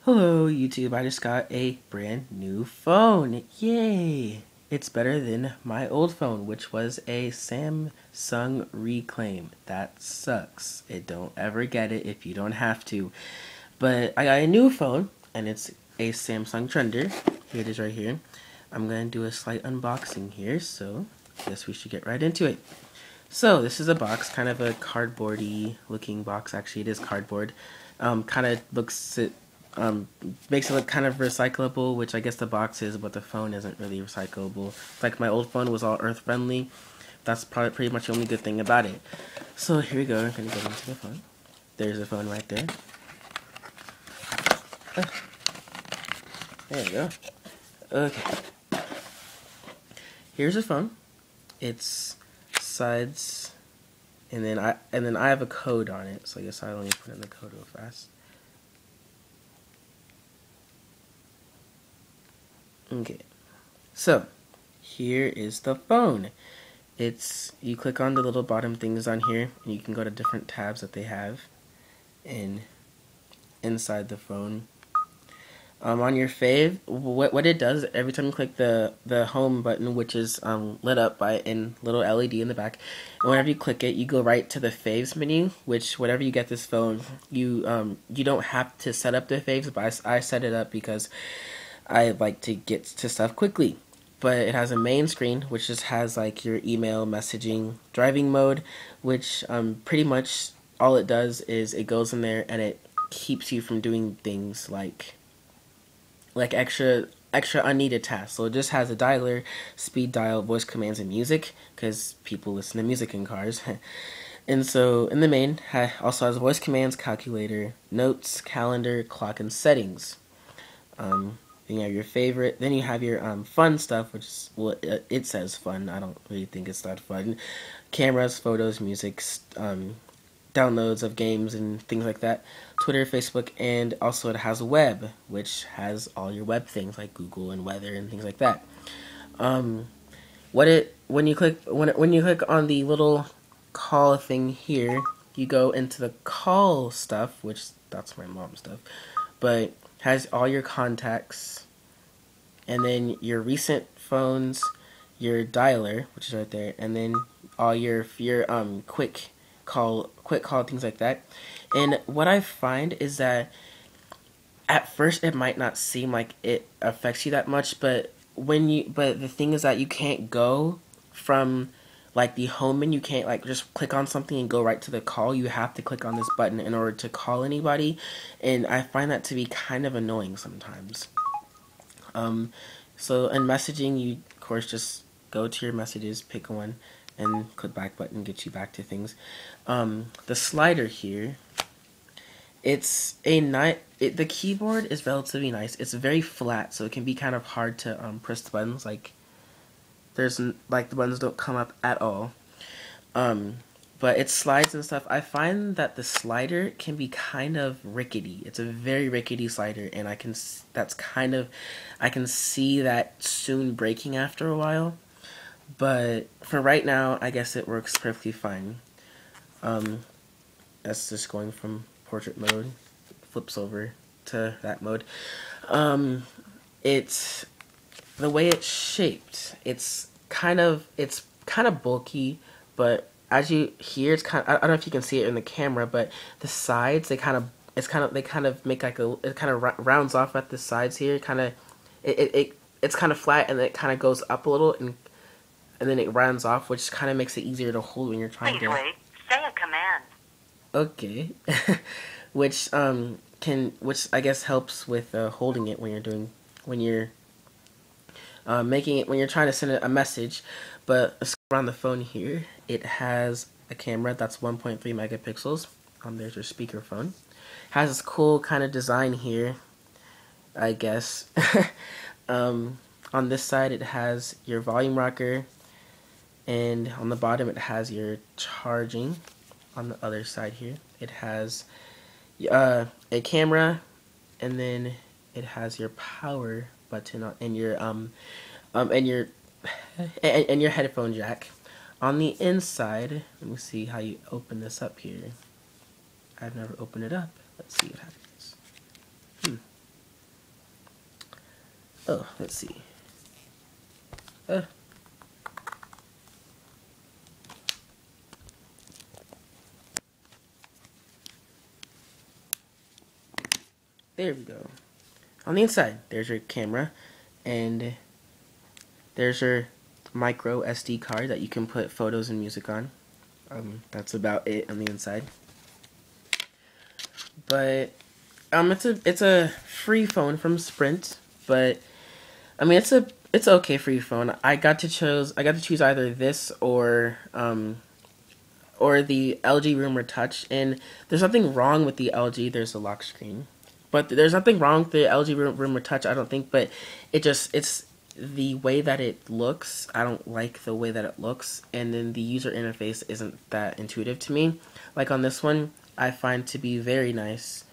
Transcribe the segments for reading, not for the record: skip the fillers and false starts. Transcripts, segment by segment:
Hello YouTube, I just got a brand new phone. Yay! It's better than my old phone, which was a Samsung Reclaim. That sucks. It don't ever get it if you don't have to. But I got a new phone, and it's a Samsung Trender. Here it is right here. I'm going to do a slight unboxing here, so I guess we should get right into it. So this is a box, kind of a cardboardy looking box. Actually, it is cardboard. Kind of makes it look kind of recyclable, which I guess the box is, but the phone isn't really recyclable. Like my old phone was all earth friendly. That's probably pretty much the only good thing about it. So here we go. I'm gonna get into the phone. There's the phone right there. There you go. Okay. Here's the phone. It's sides, and then I have a code on it. So I guess I'll only put in the code real fast. Okay, so here is the phone. You click on the little bottom things on here, and you can go to different tabs that they have inside the phone. On your fave, what it does every time you click the home button, which is lit up by a little LED in the back, and whenever you click it, you go right to the faves menu. Which whenever you get this phone, you don't have to set up the faves, but I set it up because I like to get to stuff quickly. But it has a main screen, which just has like your email, messaging, driving mode, which pretty much all it does is it goes in there and it keeps you from doing things like extra unneeded tasks. So it just has a dialer, speed dial, voice commands, and music, because people listen to music in cars. And so in the main, also has voice commands, calculator, notes, calendar, clock, and settings. Then you have your favorite. Then you have your fun stuff, which is it says fun. I don't really think it's that fun. Cameras, photos, music, downloads of games and things like that. Twitter, Facebook, and also it has web, which has all your web things like Google and weather and things like that. When you click on the little call thing here, you go into the call stuff, which that's my mom's stuff, but has all your contacts, and then your recent phones, your dialer, which is right there, and then all your quick call things like that. And what I find is that at first it might not seem like it affects you that much, but the thing is that you can't go from like the home menu. You can't like just click on something and go right to the call. You have to click on this button in order to call anybody, and I find that to be kind of annoying sometimes. So in messaging, you of course just go to your messages, pick one, and click back button gets you back to things. The slider here, the keyboard is relatively nice. It's very flat, so it can be kind of hard to press the buttons. Like the buttons don't come up at all. But it slides and stuff. I find that the slider can be kind of rickety. It's a very rickety slider, and I can see that soon breaking after a while. But for right now, I guess it works perfectly fine. That's just going from portrait mode, flips over to that mode. It's the way it's shaped. It's kind of bulky, but as you hear, it's kind of, I don't know if you can see it in the camera, but the sides, they kind of make like it kind of rounds off at the sides here. It's kind of flat, and then it kind of goes up a little, and then it rounds off, which kind of makes it easier to hold when you're trying to. Please wait. Say a command. Okay, which I guess helps with holding it when you're making it when you're trying to send a message. But around the phone here, it has a camera that's 1.3 megapixels. There's your speakerphone. Has this cool kind of design here, I guess. On this side, it has your volume rocker, and on the bottom, it has your charging. On the other side here, it has a camera, and then it has your power button and your headphone jack. On the inside, let me see how you open this up here. I've never opened it up. Let's see what happens. Oh, let's see. Uh. There we go. On the inside, there's your camera, and there's your micro SD card that you can put photos and music on. That's about it on the inside. But it's a free phone from Sprint, but I mean it's okay free phone. I got to choose either this or the LG Rumor Touch, and there's nothing wrong with the LG. There's a lock screen, but there's nothing wrong with the LG Rumor Touch, I don't think. But it's the way that it looks. I don't like the way that it looks, and then the user interface isn't that intuitive to me. Like on this one, I find to be very nice.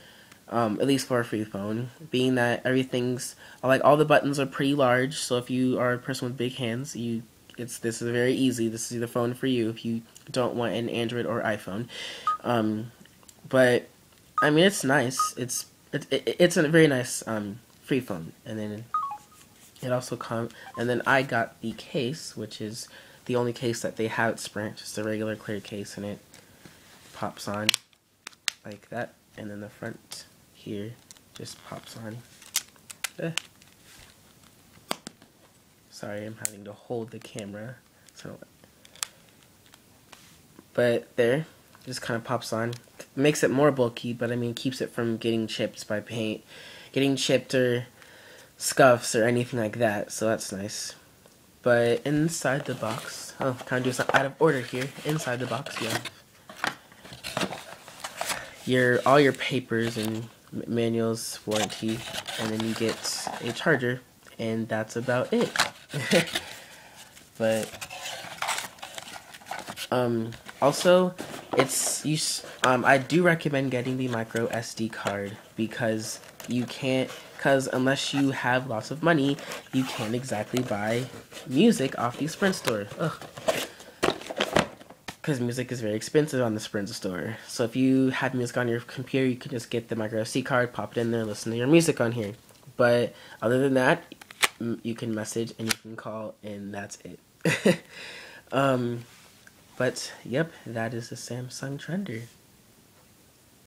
At least for a free phone, being that everything's like all the buttons are pretty large. So if you are a person with big hands, this is very easy. This is the phone for you if you don't want an Android or iPhone. But I mean, it's nice. It's a very nice free phone. And then it also and then I got the case, which is the only case that they have at Sprint, just a regular clear case, and it pops on like that, and then the front here just pops on. Sorry, I'm having to hold the camera. But there, just kind of pops on. Makes it more bulky, but I mean keeps it from getting chipped by paint, getting chipped or scuffs or anything like that. So that's nice. But inside the box, kind of do some out of order here. Inside the box, you have all your papers and manuals, warranty, and then you get a charger, and that's about it. But also I do recommend getting the micro SD card because unless you have lots of money, you can't exactly buy music off the Sprint store. Because music is very expensive on the Sprint store. So if you have music on your computer, you can just get the micro SD card, pop it in there, listen to your music on here. But other than that, you can message and you can call, and that's it. But yep, that is the Samsung Trender.